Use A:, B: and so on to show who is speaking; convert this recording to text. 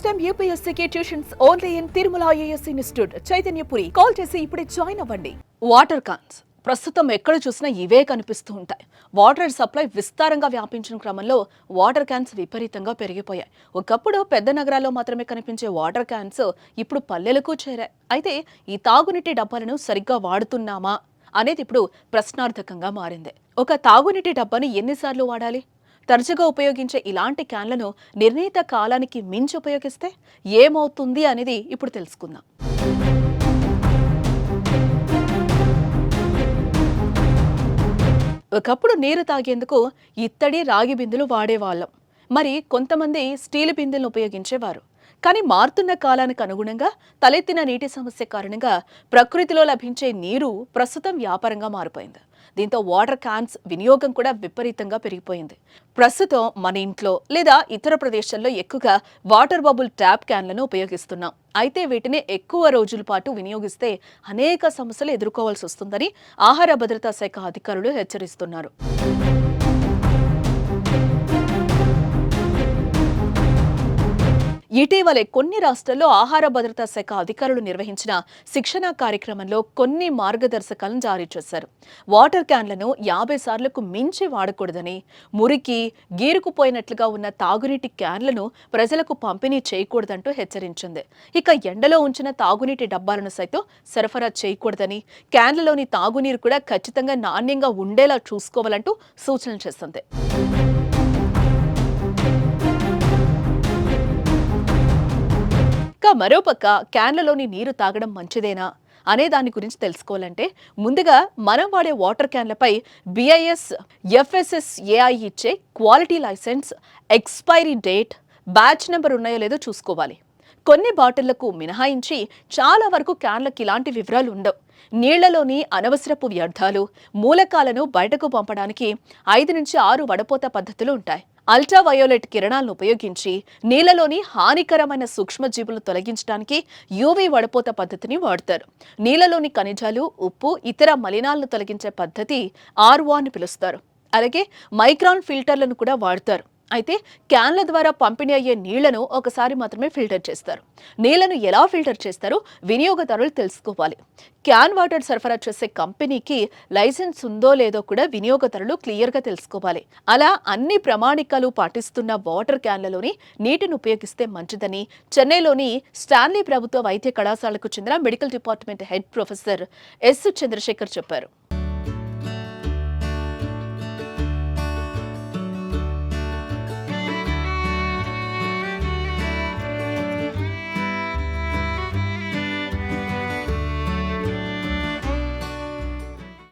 A: Time యూపీఎస్సీకి tuitions only in Tirumala IAS institute Chaitanyapuri. Call చేసి ఇప్పుడే జాయిన్ అవ్వండి. వాటర్ క్యాన్స్ ప్రస్తుతం ఎక్కడ చూసినా ఇవే కనిపిస్తూ ఉంటాయి. వాటర్ సప్లై విస్తారంగా వ్యాపించిన క్రమంలో వాటర్ క్యాన్స్ విపరీతంగా పెరిగిపోయాయి. ఒకప్పుడు పెద్ద నగరాల్లో మాత్రమే కనిపించే వాటర్ క్యాన్స్ ఇప్పుడు పల్లెలకు చేరాయి. అయితే ఈ తాగునీటి డబ్బాలను సరిగ్గా వాడుతున్నామా అనేది ఇప్పుడు ప్రశ్నార్థకంగా మారింది. ఒక తాగునీటి డబ్బాని ఎన్నిసార్లు వాడాలి? తరచుగా ఉపయోగించే ఇలాంటి క్యాన్లను నిర్ణీత కాలానికి మించి ఉపయోగిస్తే ఏమవుతుంది అనేది ఇప్పుడు తెలుసుకుందాం. ఒకప్పుడు నీరు తాగేందుకు ఇత్తడి రాగి బిందెలు వాడేవాళ్ళం. మరి కొంతమంది స్టీల్ బిందెలను ఉపయోగించేవారు. కానీ మారుతున్న కాలానికి అనుగుణంగా తలెత్తిన నీటి సమస్య కారణంగా ప్రకృతిలో లభించే నీరు ప్రస్తుతం వ్యాపారంగా మారిపోయింది. దీంతో వాటర్ క్యాన్స్ వినియోగం కూడా విపరీతంగా పెరిగిపోయింది. ప్రస్తుతం మన ఇంట్లో లేదా ఇతర ప్రదేశాల్లో ఎక్కువగా వాటర్ బబుల్ ట్యాప్ క్యాన్లను ఉపయోగిస్తున్నాం. అయితే వీటిని ఎక్కువ రోజుల పాటు వినియోగిస్తే అనేక సమస్యలు ఎదుర్కోవాల్సి వస్తుందని ఆహార భద్రతా శాఖ అధికారులు హెచ్చరిస్తున్నారు. ఇటీవలే కొన్ని రాష్ట్రాల్లో ఆహార భద్రతా శాఖ అధికారులు నిర్వహించిన శిక్షణా కార్యక్రమంలో కొన్ని మార్గదర్శకాలను జారీ చేశారు. వాటర్ క్యాన్లను 50 సార్లకు మించి వాడకూడదని, మురికి గీరుకుపోయినట్లుగా ఉన్న తాగునీటి క్యాన్లను ప్రజలకు పంపిణీ చేయకూడదంటూ హెచ్చరించింది. ఇక ఎండలో ఉంచిన తాగునీటి డబ్బాలను సైతం సరఫరా చేయకూడదని, క్యాన్లలోని తాగునీరు కూడా ఖచ్చితంగా నాణ్యంగా ఉండేలా చూసుకోవాలంటూ సూచనలు చేసింది. మరోపక్క క్యాన్లలోని నీరు తాగడం మంచిదేనా అనే దాని గురించి తెలుసుకోవాలంటే ముందుగా మనం వాడే వాటర్ క్యాన్లపై BIS FSSAI ఇచ్చే quality licence, expiry date, batch number ఉన్నాయో లేదో చూసుకోవాలి. కొన్ని బాటిళ్లకు మినహాయించి చాలా వరకు క్యాన్లకు ఇలాంటి వివరాలు ఉండవు. నీళ్లలోని అనవసరపు వ్యర్థాలు, మూలకాలను బయటకు పంపడానికి 5 నుంచి 6 వడపోత పద్ధతులు ఉంటాయి. అల్ట్రావయోలెట్ కిరణాలను ఉపయోగించి నీళ్లలోని హానికరమైన సూక్ష్మజీవులను తొలగించడానికి UV వడపోత పద్ధతిని వాడతారు. నీళ్లలోని ఖనిజాలు, ఉప్పు, ఇతర మలినాలను తొలగించే పద్ధతి RO అని పిలుస్తారు. అలాగే మైక్రాన్ ఫిల్టర్లను కూడా వాడతారు. అయితే క్యాన్ల ద్వారా పంపిణీ అయ్యే నీళ్లను ఒకసారి మాత్రమే ఫిల్టర్ చేస్తారు. నీళ్లను ఎలా ఫిల్టర్ చేస్తారో వినియోగదారులు తెలుసుకోవాలి. క్యాన్ వాటర్ సరఫరా చేసే కంపెనీకి లైసెన్స్ ఉందో లేదో కూడా వినియోగదారులు క్లియర్గా తెలుసుకోవాలి. అలా అన్ని ప్రమాణికాలు పాటిస్తున్న వాటర్ క్యాన్లలోని నీటిని ఉపయోగిస్తే మంచిదని చెన్నైలోని స్టాన్లీ ప్రభుత్వ వైద్య కళాశాలకు చెందిన medical department head professor S. Chandrashekar చెప్పారు.